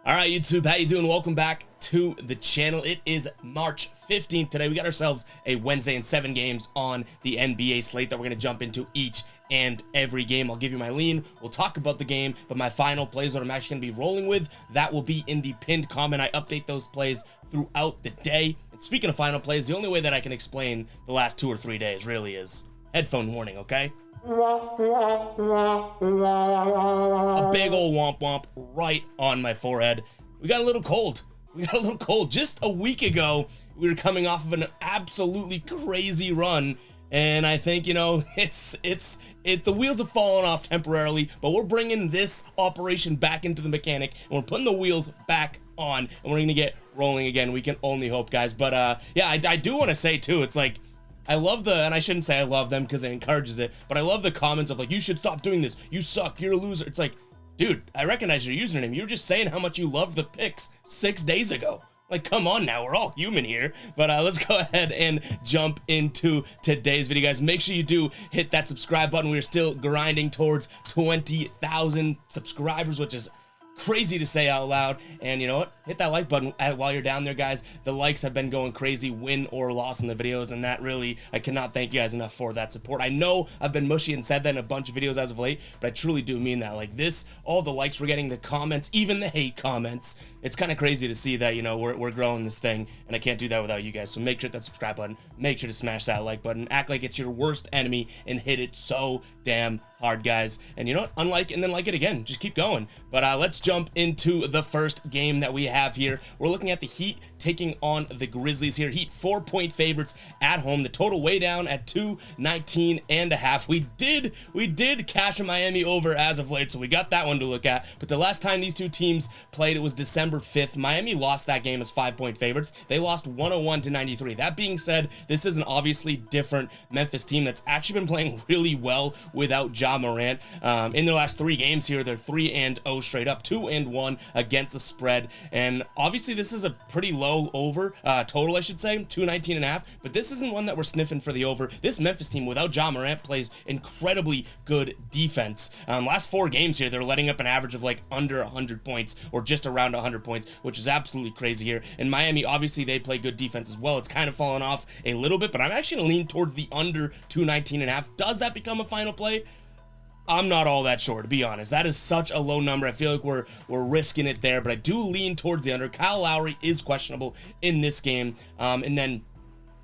All right, YouTube, how you doing? Welcome back to the channel. It is March 15th today. We got ourselves a Wednesday and 7 games on the NBA slate that we're going to jump into each and every game. I'll give you my lean. We'll talk about the game, but my final plays, what I'm actually going to be rolling with, that will be in the pinned comment. I update those plays throughout the day. And speaking of final plays, the only way that I can explain the last 2 or 3 days really is headphone warning, okay? A big old womp womp right on my forehead. We got a little cold. Just a week ago, we were coming off of an absolutely crazy run, and I think, you know, the wheels have fallen off temporarily, but we're bringing this operation back into the mechanic, and we're putting the wheels back on, and we're gonna get rolling again. We can only hope, guys. But yeah, I do want to say too, it's like, I love and I shouldn't say I love them because it encourages it, but I love the comments of like, you should stop doing this, you suck, you're a loser. It's like, dude, I recognize your username. You were just saying how much you love the picks 6 days ago. Like, come on now, we're all human here. But let's go ahead and jump into today's video, guys. Make sure you do hit that subscribe button. We're still grinding towards 20,000 subscribers, which is crazy to say out loud. And you know what, hit that like button while you're down there, guys. The likes have been going crazy, win or loss in the videos, and that really, I cannot thank you guys enough for that support. I know I've been mushy and said that in a bunch of videos as of late, but I truly do mean that. Like this, all the likes we're getting, the comments, even the hate comments, it's kind of crazy to see that, you know, we're growing this thing, and I can't do that without you guys. So make sure to hit that subscribe button, make sure to smash that like button, act like it's your worst enemy, and hit it so damn hard, guys. And you know what, unlike and then like it again, just keep going. But let's jump into the first game that we have here. We're looking at the Heat taking on the Grizzlies here. Heat 4-point favorites at home. The total way down at 219.5. We did cash a Miami over as of late, so we got that one to look at. But the last time these two teams played, it was December 5th. Miami lost that game as 5-point favorites. They lost 101-93. That being said, this is an obviously different Memphis team that's actually been playing really well without Ja Morant. In their last 3 games here, they're 3-0 straight up, 2-1 against the spread. And obviously this is a pretty low over total, I should say, 219.5, but this isn't one that we're sniffing for the over. This Memphis team without Ja Morant plays incredibly good defense. Last 4 games here, they're letting up an average of like under 100 points or just around 100 points, which is absolutely crazy here. In Miami, obviously they play good defense as well. It's kind of fallen off a little bit, but I'm actually gonna lean towards the under 219.5. Does that become a final play? I'm not all that sure, to be honest. That is such a low number. I feel like we're risking it there, but I do lean towards the under. Kyle Lowry is questionable in this game, and then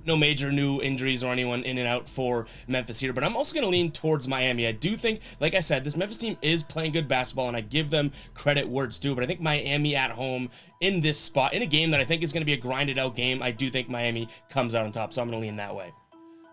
no major new injuries or anyone in and out for Memphis here, but I'm also going to lean towards Miami. I do think, like I said, this Memphis team is playing good basketball, and I give them credit where it's due, but I think Miami at home in this spot, in a game that I think is going to be a grinded out game, I do think Miami comes out on top, so I'm going to lean that way.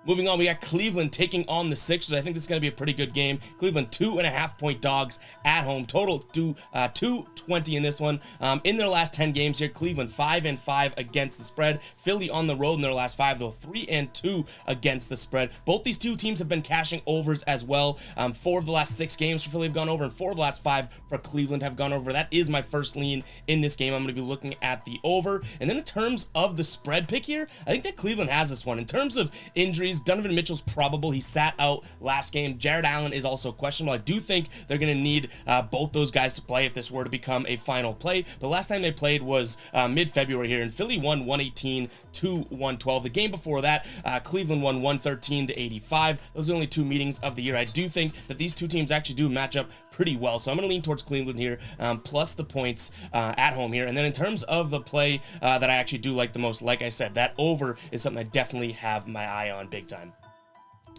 Moving on, we got Cleveland taking on the Sixers. I think this is going to be a pretty good game. Cleveland 2.5-point dogs at home. Total 220 in this one. In their last 10 games here, Cleveland 5-5 against the spread. Philly on the road in their last 5, though 3-2 against the spread. Both these two teams have been cashing overs as well. 4 of the last 6 games for Philly have gone over, and 4 of the last 5 for Cleveland have gone over. That is my first lean in this game. I'm going to be looking at the over. And then in terms of the spread pick here, I think that Cleveland has this one. In terms of injuries, Donovan Mitchell's probable. He sat out last game. Jared Allen is also questionable. I do think they're going to need both those guys to play if this were to become a final play. The last time they played was mid-February here, and Philly won 118-112. The game before that, Cleveland won 113-85. Those are the only 2 meetings of the year. I do think that these two teams actually do match up pretty well, so I'm going to lean towards Cleveland here, plus the points at home here. And then in terms of the play that I actually do like the most, like I said, that over is something I definitely have my eye on big time.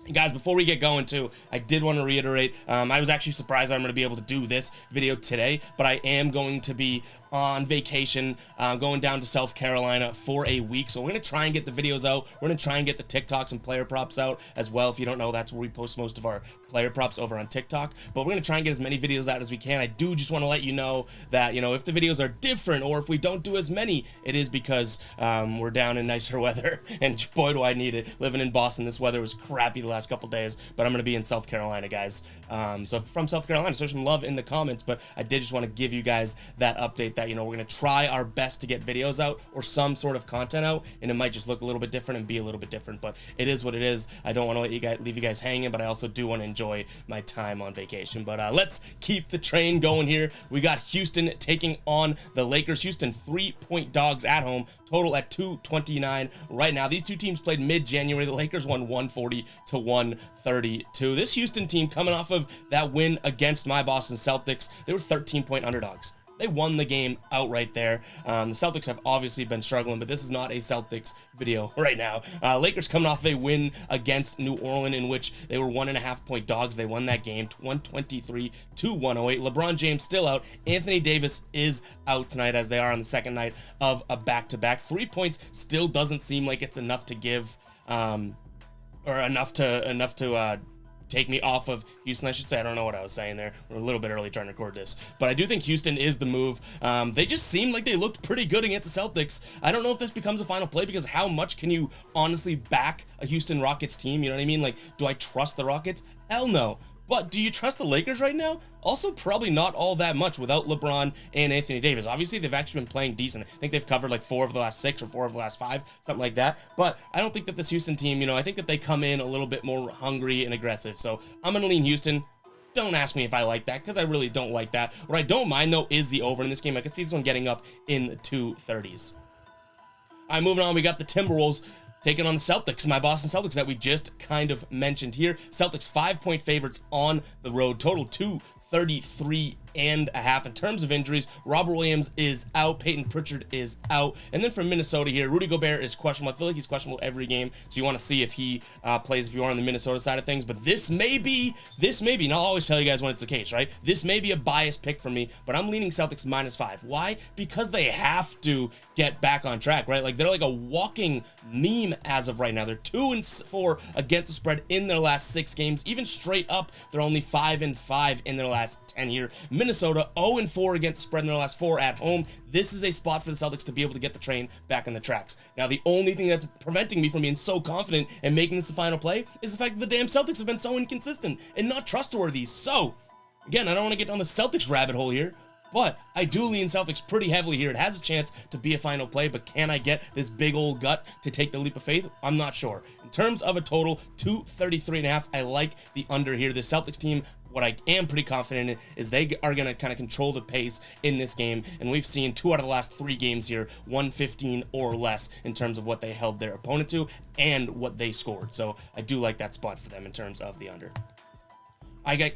And guys, before we get going too, I did want to reiterate, I was actually surprised I'm going to be able to do this video today, but I am going to be on vacation, going down to South Carolina for a week. So we're going to try and get the videos out. We're going to try and get the TikToks and player props out as well. If you don't know, that's where we post most of our player props, over on TikTok. But we're going to try and get as many videos out as we can. I do just want to let you know that, you know, if the videos are different or if we don't do as many, it is because we're down in nicer weather. And boy, do I need it. Living in Boston, this weather was crappy the last couple days, but I'm going to be in South Carolina, guys. So from South Carolina, show some love in the comments, but I did just want to give you guys that update that, you know, we're going to try our best to get videos out or some sort of content out, and it might just look a little bit different and be a little bit different, but it is what it is. I don't want to leave you guys hanging, but I also do want to enjoy enjoy my time on vacation. But let's keep the train going here. We got Houston taking on the Lakers. Houston 3-point dogs at home, total at 229 right now. These two teams played mid-January. The Lakers won 140 to 132. This Houston team coming off of that win against my Boston Celtics, they were 13-point underdogs. They won the game outright there. The Celtics have obviously been struggling, but this is not a Celtics video right now. Lakers coming off a win against New Orleans in which they were 1.5-point dogs. They won that game 123 to 108. LeBron James still out. Anthony Davis is out tonight as they are on the second night of a back-to-back. 3 points still doesn't seem like it's enough to give, or enough to take me off of Houston, I should say. I don't know what I was saying there. We're a little bit early trying to record this, but I do think Houston is the move. They just seemed like they looked pretty good against the Celtics. I don't know if this becomes a final play, because how much can you honestly back a Houston Rockets team? You know what I mean? Like, do I trust the Rockets? Hell no. But do you trust the Lakers right now? Also, probably not all that much without LeBron and Anthony Davis. Obviously, they've actually been playing decent. I think they've covered like 4 of the last 6 or 4 of the last 5, something like that. But I don't think that this Houston team, you know, I think that they come in a little bit more hungry and aggressive. So I'm going to lean Houston. Don't ask me if I like that, because I really don't like that. What I don't mind, though, is the over in this game. I could see this one getting up in the 230s. All right, moving on, we got the Timberwolves taking on the Celtics, my Boston Celtics that we just kind of mentioned here. Celtics 5-point favorites on the road, total 233.5. In terms of injuries, Robert Williams is out, Peyton Pritchard is out, and then from Minnesota here, Rudy Gobert is questionable. I feel like he's questionable every game, so you want to see if he plays, if you are on the Minnesota side of things. But this may be, and I'll always tell you guys when it's the case, right? This may be a biased pick for me, but I'm leaning Celtics -5. Why? Because they have to get back on track, right? Like, they're like a walking meme as of right now. They're 2-4 against the spread in their last 6 games. Even straight up, they're only 5-5 in their last 10 here. Minnesota 0-4 against the spread in their last 4 at home. This is a spot for the Celtics to be able to get the train back on the tracks. Now, the only thing that's preventing me from being so confident and making this the final play is the fact that the damn Celtics have been so inconsistent and not trustworthy. So, again, I don't want to get down the Celtics rabbit hole here, but I do lean Celtics pretty heavily here. It has a chance to be a final play, but can I get this big old gut to take the leap of faith? I'm not sure. In terms of a total, 233.5, I like the under here. The Celtics team, what I am pretty confident in is they are going to kind of control the pace in this game, and we've seen 2 out of the last 3 games here, 115 or less in terms of what they held their opponent to and what they scored. So I do like that spot for them in terms of the under.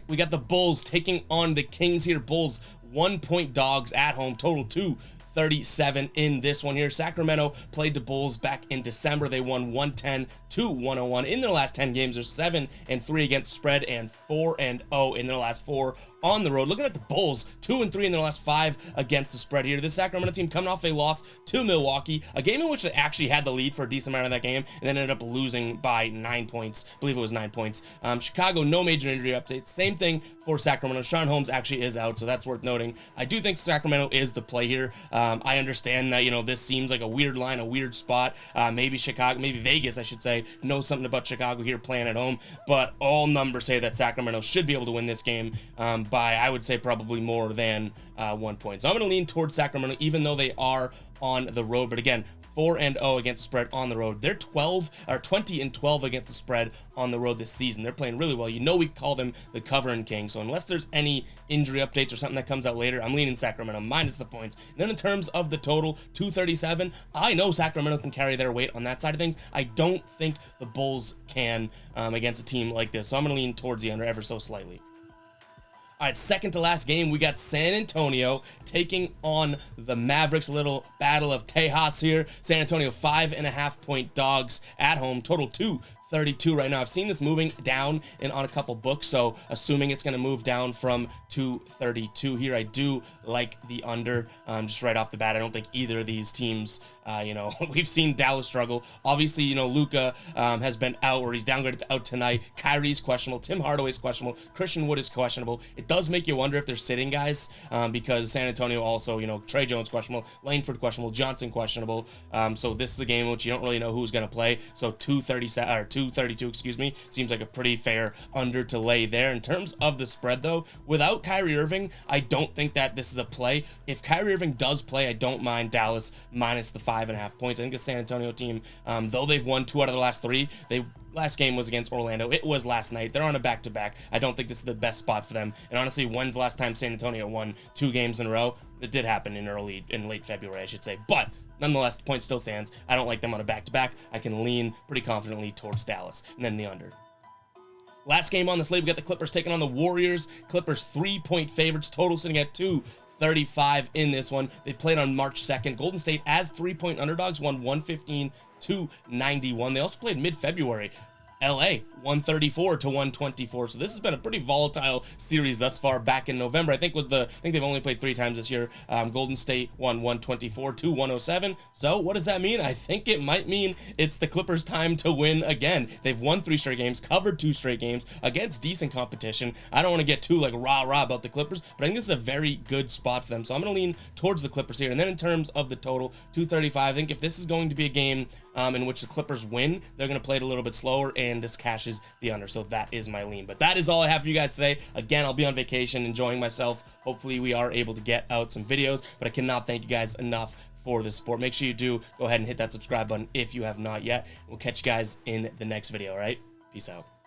We got the Bulls taking on the Kings here. Bulls 1-point dogs at home, total 237 in this one here. Sacramento played the Bulls back in December. They won 110 to 101. In their last 10 games, they're 7-3 against the spread and 4-0 in their last 4 on the road. Looking at the Bulls, 2-3 in their last 5 against the spread here. This Sacramento team coming off a loss to Milwaukee, a game in which they actually had the lead for a decent amount of that game, and then ended up losing by 9 points. I believe it was 9 points. Chicago, no major injury updates. Same thing for Sacramento. Sean Holmes actually is out, so that's worth noting. I do think Sacramento is the play here. I understand that, you know, this seems like a weird line, a weird spot. Maybe Chicago, maybe Vegas, I should say, knows something about Chicago here playing at home, but all numbers say that Sacramento should be able to win this game by, I would say, probably more than 1 point. So I'm going to lean towards Sacramento, even though they are on the road. But again, 4-0 against the spread on the road. They're 20-12 against the spread on the road this season. They're playing really well. You know, we call them the covering king. So unless there's any injury updates or something that comes out later, I'm leaning Sacramento minus the points. And then in terms of the total, 237, I know Sacramento can carry their weight on that side of things. I don't think the Bulls can against a team like this. So I'm going to lean towards the under ever so slightly. All right, second to last game, we got San Antonio taking on the Mavericks. A little battle of Tejas here. San Antonio 5.5-point dogs at home, total 232 right now. I've seen this moving down on a couple books, so assuming it's going to move down from 232 here, I do like the under. Just right off the bat, I don't think either of these teams, you know, we've seen Dallas struggle. Obviously, you know, Luka has been out, or he's downgraded to out tonight. Kyrie's questionable. Tim Hardaway's questionable. Christian Wood is questionable. It does make you wonder if they're sitting guys, because San Antonio also, you know, Trey Jones questionable, Langford questionable, Johnson questionable. So this is a game in which you don't really know who's going to play. So 237 or 232, excuse me. Seems like a pretty fair under to lay there. In terms of the spread, though, without Kyrie Irving, I don't think that this is a play. If Kyrie Irving does play, I don't mind Dallas minus the 5.5 points. I think the San Antonio team, though they've won 2 out of the last 3, last game was against Orlando. It was last night. They're on a back-to-back. I don't think this is the best spot for them. And honestly, when's the last time San Antonio won 2 games in a row? It did happen in late February, I should say. But nonetheless, the point still stands. I don't like them on a back-to-back. I can lean pretty confidently towards Dallas and then the under. Last game on the slate, we got the Clippers taking on the Warriors. Clippers 3-point favorites, total sitting at 235 in this one. They played on March 2nd. Golden State, as 3-point underdogs, won 115-91. They also played mid-February. LA 134-124. So this has been a pretty volatile series thus far. Back in November, I think they've only played 3 times this year. Golden State won 124-107. So what does that mean? I think it might mean it's the Clippers' time to win again. They've won 3 straight games, covered 2 straight games against decent competition. I don't want to get too like rah-rah about the Clippers, but I think this is a very good spot for them. So I'm going to lean towards the Clippers here. And then in terms of the total, 235, I think if this is going to be a game in which the Clippers win, they're going to play it a little bit slower, and this cashes the under. So that is my lean. But that is all I have for you guys today. Again, I'll be on vacation, enjoying myself. Hopefully we are able to get out some videos, but I cannot thank you guys enough for this support. Make sure you do go ahead and hit that subscribe button if you have not yet. We'll catch you guys in the next video, all right? Peace out.